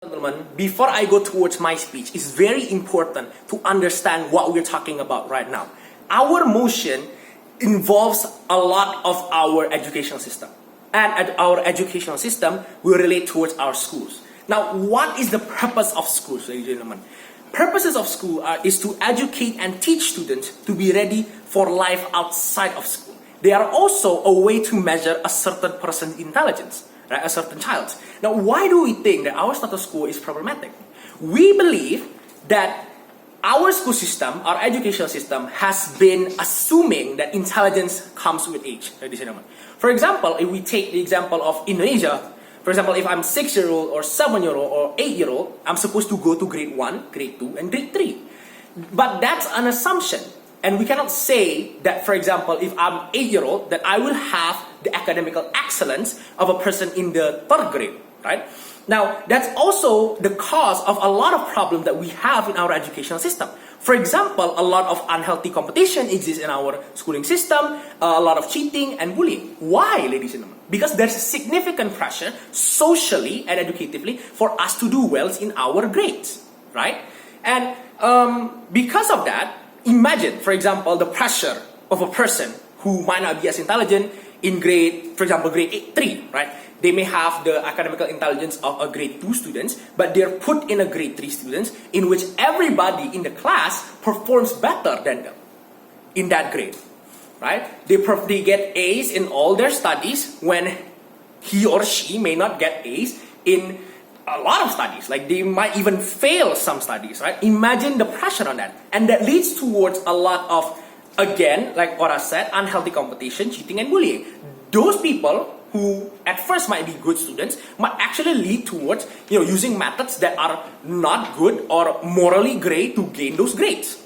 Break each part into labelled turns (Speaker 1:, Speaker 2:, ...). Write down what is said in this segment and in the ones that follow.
Speaker 1: Gentlemen, before I go towards my speech, it's very important to understand what we're talking about right now. Our motion involves a lot of our educational system. And our educational system will relate towards our schools. Now, what is the purpose of schools, ladies and gentlemen? Purposes of school is to educate and teach students to be ready for life outside of school. They are also a way to measure a certain person's intelligence. Right, a certain child. Now, why do we think that our status quo is problematic? We believe that our school system, our educational system, has been assuming that intelligence comes with age, ladies and gentlemen. For example, if we take the example of Indonesia, for example, if I'm 6-year-old or 7-year-old or 8-year-old, I'm supposed to go to grade 1, grade 2, and grade 3. But that's an assumption. And we cannot say that, for example, if I'm 8-year-old, that I will have the academical excellence of a person in the 3rd grade, right? Now, that's also the cause of a lot of problems that we have in our educational system. For example, a lot of unhealthy competition exists in our schooling system, a lot of cheating and bullying. Why, ladies and gentlemen? Because there's significant pressure socially and educatively for us to do well in our grades, right? And because of that, imagine, for example, the pressure of a person who might not be as intelligent in grade, for example, grade 3, right? They may have the academical intelligence of a grade 2 students, but they're put in a grade 3 students in which everybody in the class performs better than them in that grade, right? They get A's in all their studies when he or she may not get A's in a lot of studies. Like they might even fail some studies, right? Imagine the pressure on that. And that leads towards a lot of, again, like what I said, unhealthy competition, cheating and bullying. Those people who at first might be good students might actually lead towards, using methods that are not good or morally great to gain those grades.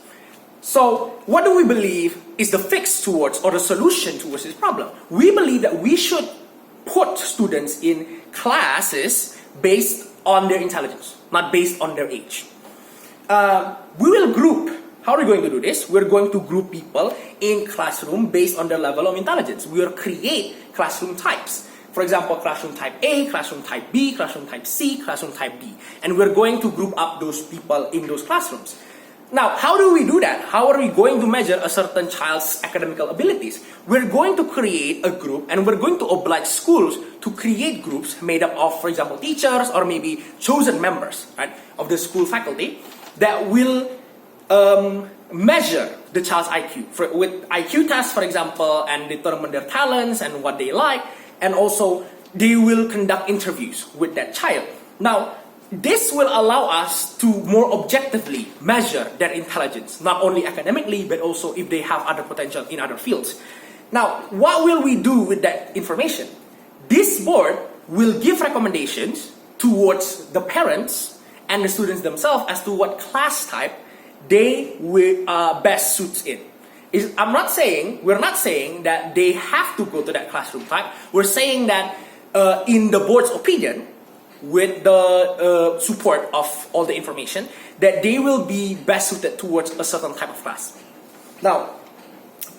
Speaker 1: So what do we believe is the fix towards or the solution towards this problem? We believe that we should put students in classes based on their intelligence, not based on their age. We will group. How are we going to do this? We're going to group people in classroom based on their level of intelligence. We will create classroom types. For example, classroom type A, classroom type B, classroom type C, classroom type D. And we're going to group up those people in those classrooms. Now, how do we do that? How are we going to measure a certain child's academical abilities? We're going to create a group and we're going to oblige schools to create groups made up of, for example, teachers or maybe chosen members, right, of the school faculty that will measure the child's IQ with IQ tests, for example, and determine their talents and what they like. And also, they will conduct interviews with that child. Now, this will allow us to more objectively measure their intelligence, not only academically, but also if they have other potential in other fields. Now, what will we do with that information? This board will give recommendations towards the parents and the students themselves as to what class type they will best suits in. We're not saying that they have to go to that classroom type. We're saying that in the board's opinion, with the support of all the information, that they will be best suited towards a certain type of class. Now,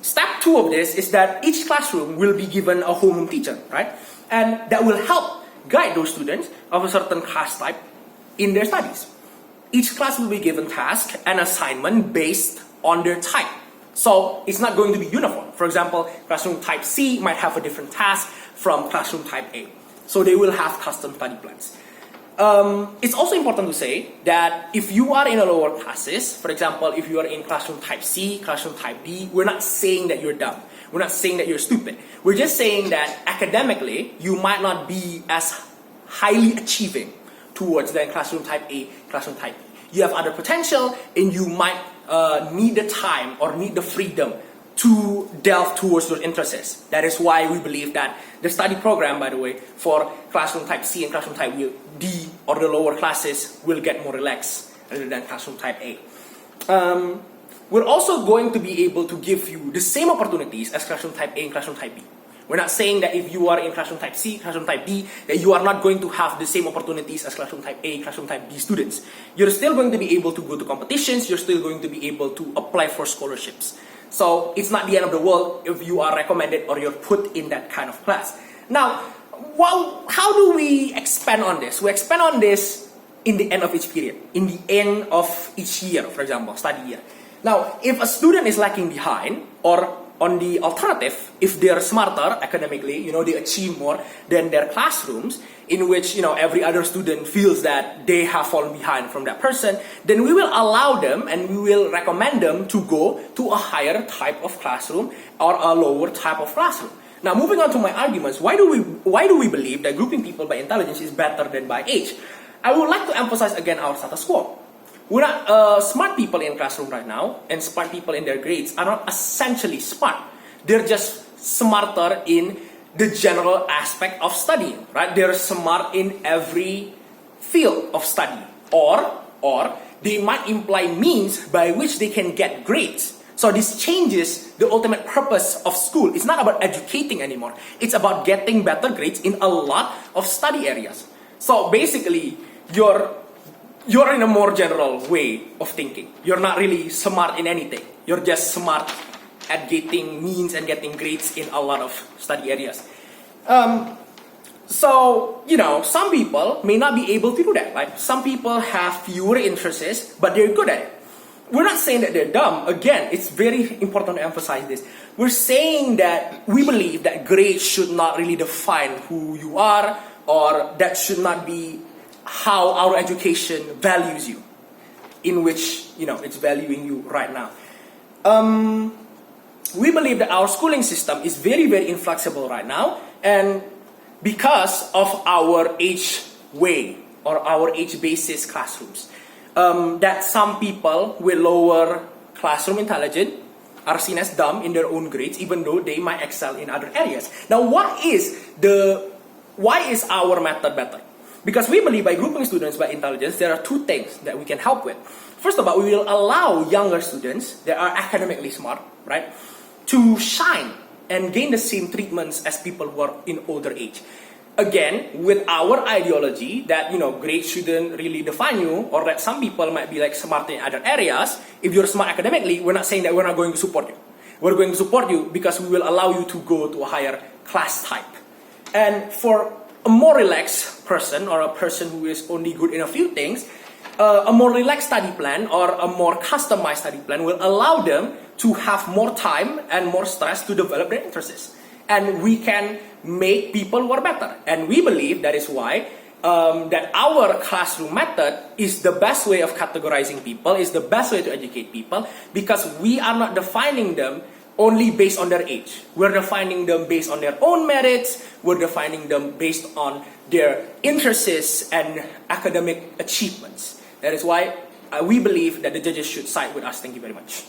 Speaker 1: step 2 of this is that each classroom will be given a homeroom teacher, right? And that will help guide those students of a certain class type in their studies. Each class will be given task and assignment based on their type. So it's not going to be uniform. For example, classroom type C might have a different task from classroom type A. So they will have custom study plans. It's also important to say that if you are in a lower classes, for example, if you are in classroom type C, classroom type D, we're not saying that you're dumb. We're not saying that you're stupid. We're just saying that academically, you might not be as highly achieving towards the classroom type A, classroom type B. You have other potential and you might need the time or need the freedom to delve towards those interests. That is why we believe that the study program, by the way, for classroom type C and classroom type D or the lower classes will get more relaxed rather than classroom type A. We're also going to be able to give you the same opportunities as classroom type A and classroom type B. We're not saying that if you are in classroom type C, classroom type D, that you are not going to have the same opportunities as classroom type A, classroom type B students. You're still going to be able to go to competitions, you're still going to be able to apply for scholarships. So it's not the end of the world if you are recommended or you're put in that kind of class. Now, how do we expand on this? We expand on this in the end of each period, in the end of each year, for example, study year. Now, if a student is lagging behind, or on the alternative, if they're smarter academically, they achieve more than their classrooms, in which, every other student feels that they have fallen behind from that person, then we will allow them and we will recommend them to go to a higher type of classroom or a lower type of classroom. Now, moving on to my arguments, why do we believe that grouping people by intelligence is better than by age? I would like to emphasize again our status quo. We're not smart people in classroom right now, and smart people in their grades are not essentially smart. They're just smarter in the general aspect of studying, right? They're smart in every field of study, or they might imply means by which they can get grades. So this changes the ultimate purpose of school. It's not about educating anymore. It's about getting better grades in a lot of study areas. So basically, you're in a more general way of thinking. You're not really smart in anything. You're just smart at getting means and getting grades in a lot of study areas. So, some people may not be able to do that. Like, some people have fewer interests, but they're good at it. We're not saying that they're dumb. Again, it's very important to emphasize this. We're saying that we believe that grades should not really define who you are, or that should not be how our education values you, in which, it's valuing you right now. We believe that our schooling system is very, very inflexible right now, and because of our age way or our age basis classrooms, that some people with lower classroom intelligence are seen as dumb in their own grades, even though they might excel in other areas. Now, why is our method better? Because we believe by grouping students by intelligence, there are two things that we can help with. First of all, we will allow younger students that are academically smart, right, to shine and gain the same treatments as people who are in older age. Again, with our ideology that, grades shouldn't really define you, or that some people might be like smart in other areas. If you're smart academically, we're not saying that we're not going to support you. We're going to support you because we will allow you to go to a higher class type. And for a more relaxed person, or a person who is only good in a few things, a more relaxed study plan or a more customized study plan will allow them to have more time and more stress to develop their interests. And we can make people who are better. And we believe that is why that our classroom method is the best way of categorizing people, is the best way to educate people, because we are not defining them only based on their age. We're defining them based on their own merits. We're defining them based on their interests and academic achievements. That is why we believe that the judges should side with us. Thank you very much.